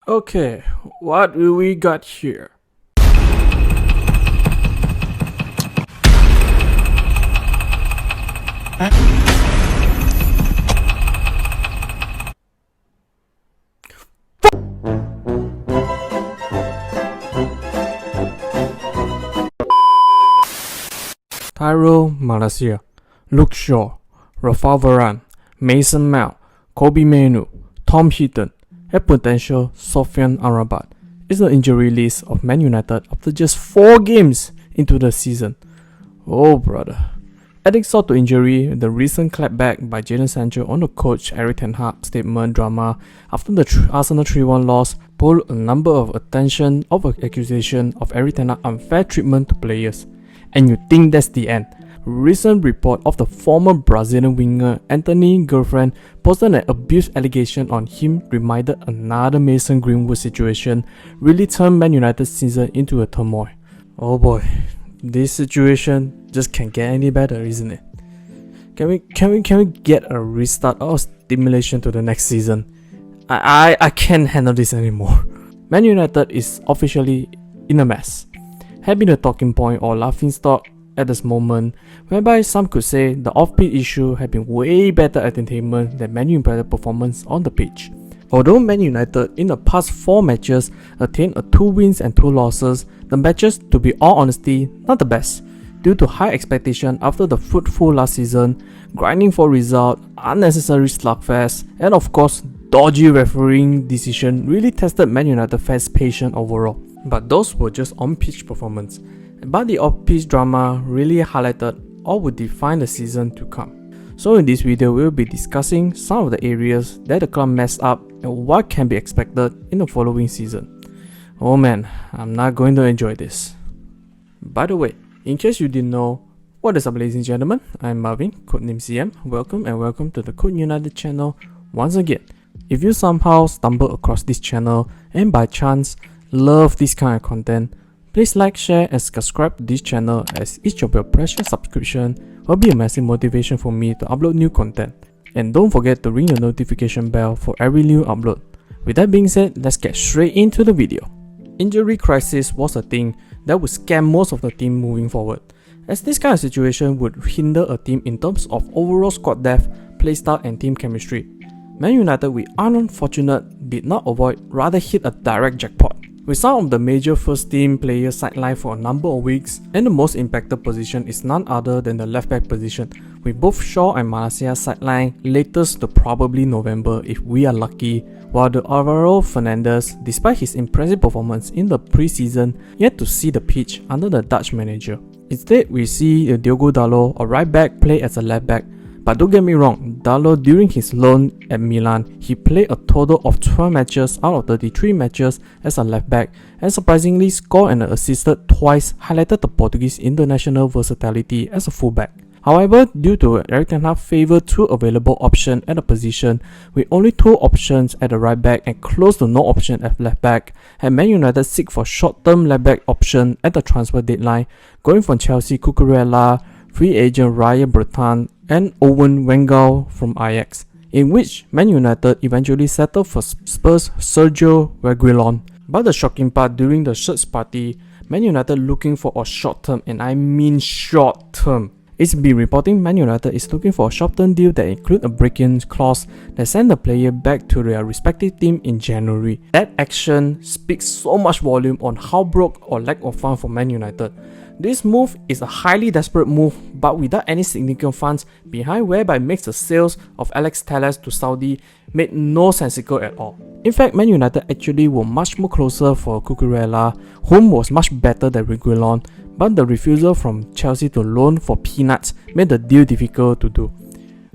Okay, what do we got here? Tyrell Malacia, Luke Shaw, Rafael Varane, Mason Mount, Kobe Manu, Tom Heaton, and potential Sofian Amrabat is the injury list of Man United after just 4 games into the season. Oh brother. Adding salt to injury, the recent clapback by Jadon Sancho on the coach Erik ten Hag statement drama after the Arsenal 3-1 loss pulled a number of attention of accusation of Erik ten Hag unfair treatment to players. And you think that's the end? Recent report of the former Brazilian winger Anthony girlfriend posted an abuse allegation on him reminded another Mason Greenwood situation really turned Man United's season into a turmoil. Oh boy, this situation just can't get any better, isn't it? Can we get a restart or stimulation to the next season? I can't handle this anymore. Man United is officially in a mess. Had been a talking point or laughingstock at this moment, whereby some could say the off-pitch issue had been way better entertainment than Man United's performance on the pitch. Although Man United in the past 4 matches attained a 2 wins and 2 losses, the matches, to be all honesty, not the best, due to high expectation after the fruitful last season, grinding for result, unnecessary slugfest, and of course, dodgy refereeing decision really tested Man United fans' patience overall. But those were just on-pitch performance. But the off-pitch drama really highlighted or would define the season to come. So in this video, we'll be discussing some of the areas that the club messed up and what can be expected in the following season. Oh man, I'm not going to enjoy this. By the way, in case you didn't know, what is up ladies and gentlemen, I'm Marvin, codename CM. Welcome to the Code United channel once again. If you somehow stumble across this channel and by chance love this kind of content, please like, share and subscribe to this channel as each of your precious subscription will be a massive motivation for me to upload new content. And don't forget to ring the notification bell for every new upload. With that being said, let's get straight into the video. Injury crisis was a thing that would scare most of the team moving forward, as this kind of situation would hinder a team in terms of overall squad depth, playstyle and team chemistry. Man United, we are unfortunate, did not avoid, rather hit a direct jackpot, with some of the major first team players sidelined for a number of weeks, and the most impacted position is none other than the left back position, with both Shaw and Malacia sidelined latest to probably November if we are lucky, while the Alvaro Fernandez, despite his impressive performance in the pre-season, yet to see the pitch under the Dutch manager. Instead, we see Diogo Dalot, a right back, play as a left back. But don't get me wrong, Dalot during his loan at Milan, he played a total of 12 matches out of 33 matches as a left back and surprisingly scored and assisted twice, highlighted the Portuguese international versatility as a fullback. However, due to Erik ten Hag favoured 2 available options at the position, with only 2 options at the right back and close to no option at left back, and Man United seek for short-term left back option at the transfer deadline, going from Chelsea Cucurella, free agent Ryan Bertrand and Owen Wenger from Ajax, in which Man United eventually settled for Spurs' Sergio Reguilon. But the shocking part during the search party, Man United looking for a short-term, and I mean short-term. It's been reporting Man United is looking for a short-term deal that includes a break-in clause that sends the player back to their respective team in January. That action speaks so much volume on how broke or lack of funds for Man United. This move is a highly desperate move, but without any significant funds behind, whereby makes the sales of Alex Telles to Saudi made no sensical at all. In fact, Man United actually were much more closer for Cucurella, whom was much better than Reguilon, but the refusal from Chelsea to loan for peanuts made the deal difficult to do.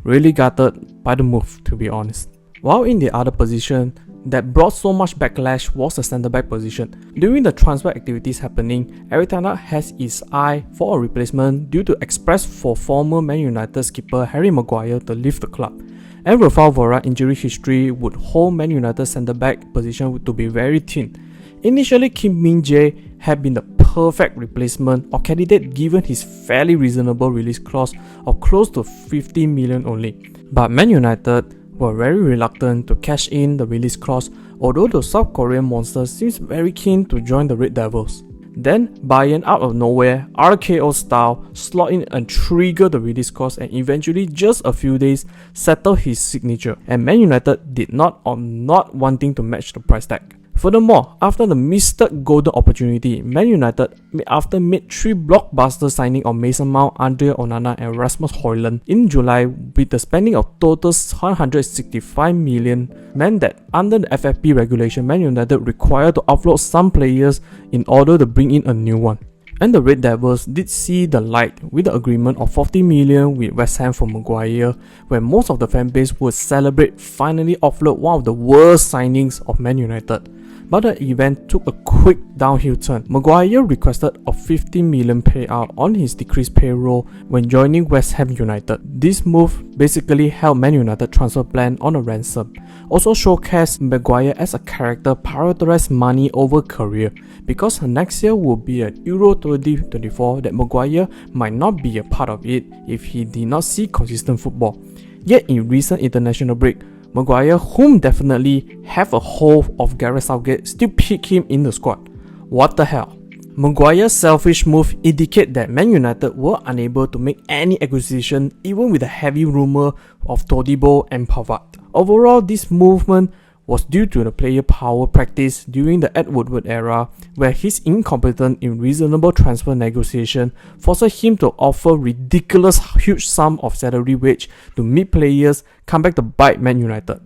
Really gutted by the move, to be honest. While in the other position that brought so much backlash was the centre-back position. During the transfer activities happening, Erik ten Hag has his eye for a replacement due to express for former Man United skipper Harry Maguire to leave the club. And Rafael Varane injury history would hold Man United centre-back position to be very thin. Initially, Kim Min-jae had been the perfect replacement or candidate given his fairly reasonable release clause of close to 50 million only. But Man United were very reluctant to cash in the release clause although the South Korean monster seems very keen to join the Red Devils. Then, Bayern out of nowhere, RKO style, slot in and trigger the release clause, and eventually just a few days settle his signature, and Man United did not wanting to match the price tag. Furthermore, after the missed golden opportunity, Man United made 3 blockbuster signings of Mason Mount, Andre Onana and Rasmus Højlund in July, with the spending of total 165 million, meant that under the FFP regulation, Man United required to offload some players in order to bring in a new one. And the Red Devils did see the light with the agreement of 40 million with West Ham for Maguire, where most of the fanbase would celebrate finally offload one of the worst signings of Man United. But the event took a quick downhill turn. Maguire requested a 50 million payout on his decreased payroll when joining West Ham United. This move basically held Man United transfer plan on a ransom. Also showcased Maguire as a character prioritized money over career, because next year will be at Euro 2024 that Maguire might not be a part of it if he did not see consistent football. Yet in recent international break, Maguire, whom definitely have a hold of Gareth Southgate, still pick him in the squad. What the hell? Maguire's selfish move indicate that Man United were unable to make any acquisition even with a heavy rumour of Todibo and Pavard. Overall, this movement was due to the player power practice during the Ed Woodward era, where his incompetence in reasonable transfer negotiation forced him to offer ridiculous huge sum of salary wage to meet players come back to bite Man United.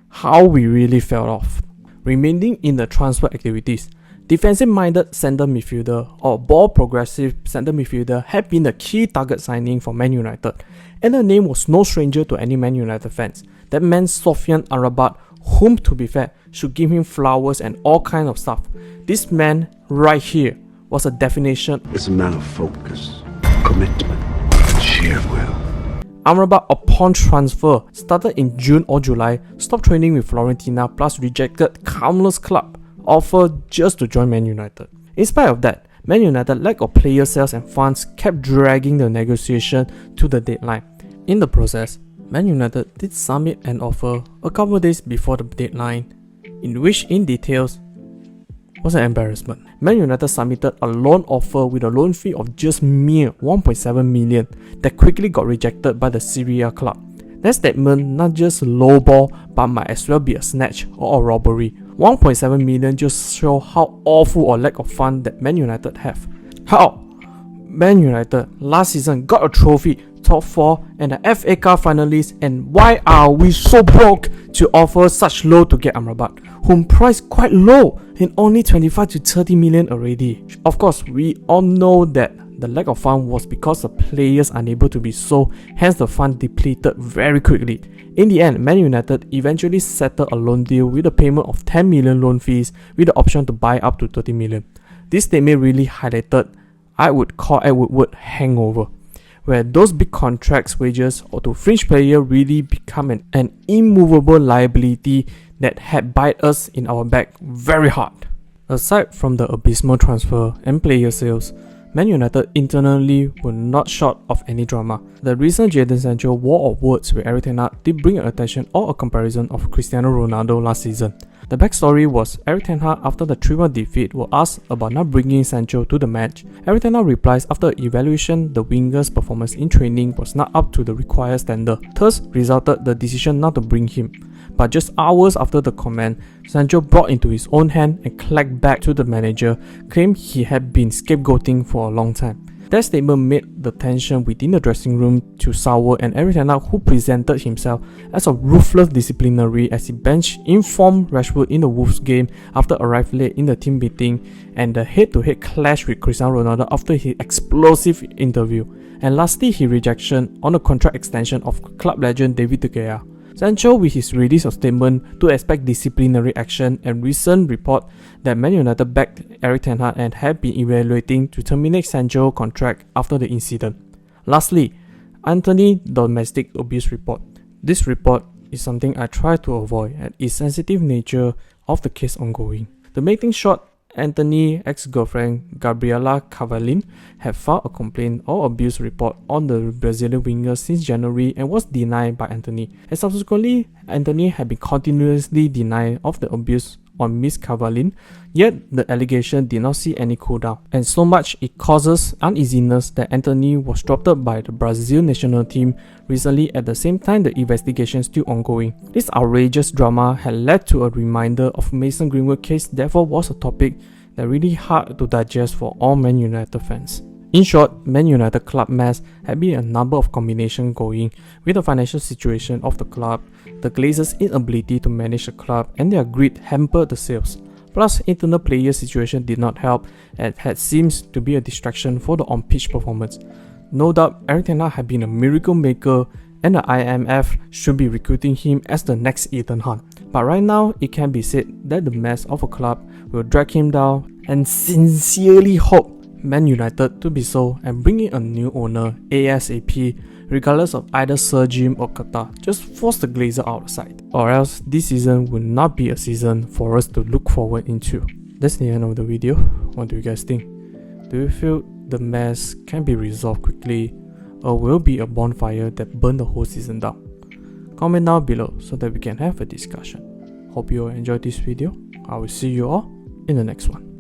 How we really fell off. Remaining in the transfer activities, defensive-minded centre midfielder or ball-progressive centre midfielder had been the key target signing for Man United, and the name was no stranger to any Man United fans. That man Sofyan Amrabat, whom, to be fair, should give him flowers and all kinds of stuff. This man right here was a definition. It's a man of focus, commitment, sheer will. Amrabat, upon transfer, started in June or July, stopped training with Fiorentina, plus rejected countless club offers just to join Man United. In spite of that, Man United lack of player sales and funds kept dragging the negotiation to the deadline. In the process, Man United did submit an offer a couple of days before the deadline, in which in details was an embarrassment. Man United submitted a loan offer with a loan fee of just mere 1.7 million that quickly got rejected by the Serie A club. That statement not just lowball but might as well be a snatch or a robbery. 1.7 million just show how awful or lack of fun that Man United have. How? Man United last season got a trophy, top 4 and the FA Cup finalist, and why are we so broke to offer such low to get Amrabat, whom priced quite low in only 25 to 30 million already? Of course, we all know that the lack of fund was because the players unable to be sold, hence the fund depleted very quickly. In the end, Man United eventually settled a loan deal with a payment of 10 million loan fees with the option to buy up to 30 million. This statement really highlighted, I would call Ed Woodward hangover, where those big contracts wages or to fringe player really become an immovable liability that had bite us in our back very hard. Aside from the abysmal transfer and player sales, Man United internally were not short of any drama. The recent Jadon Sancho war of words with Erik ten Hag did bring attention or a comparison of Cristiano Ronaldo last season. The backstory was Erik ten Hag, after the 3-1 defeat, was asked about not bringing Sancho to the match. Erik ten Hag replies after evaluation the winger's performance in training was not up to the required standard, thus resulted the decision not to bring him. But just hours after the comment, Sancho brought into his own hand and clacked back to the manager, claimed he had been scapegoating for a long time. That statement made the tension within the dressing room to sour, and Erik ten Hag, who presented himself as a ruthless disciplinary as he benched informed Rashford in the Wolves game after arriving late in the team meeting, and the head-to-head clash with Cristiano Ronaldo after his explosive interview, and lastly his rejection on a contract extension of club legend David De Gea. Sancho, with his release of statement to expect disciplinary action, and recent report that Man United backed Erik ten Hag and had been evaluating to terminate Sancho's contract after the incident. Lastly, Anthony domestic abuse report. This report is something I try to avoid and its sensitive nature of the case ongoing. To make things short, Anthony's ex-girlfriend Gabriela Cavallin had filed a complaint or abuse report on the Brazilian winger since January and was denied by Anthony. And subsequently, Anthony had been continuously denied of the abuse on Miss Cavallin, yet the allegation did not see any cooldown, and so much it causes uneasiness that Anthony was dropped by the Brazil national team recently. At the same time, the investigation is still ongoing. This outrageous drama had led to a reminder of Mason Greenwood case, therefore was a topic that really hard to digest for all Man United fans. In short, Man United club mess had been a number of combinations going with the financial situation of the club, the Glazers' inability to manage the club, and their greed hampered the sales. Plus, internal player situation did not help and had seems to be a distraction for the on-pitch performance. No doubt, Erik ten Hag had been a miracle maker and the IMF should be recruiting him as the next Ethan Hunt. But right now, it can be said that the mess of a club will drag him down, and sincerely hope Man United to be sold and bring in a new owner ASAP, regardless of either Sir Jim or Qatar. Just force the Glazer out of sight, or else this season will not be a season for us to look forward into. That's the end of the video. What do you guys think? Do you feel the mess can be resolved quickly, or will be a bonfire that burn the whole season down? Comment down below so that we can have a discussion. Hope you all enjoyed this video. I will see you all in the next one.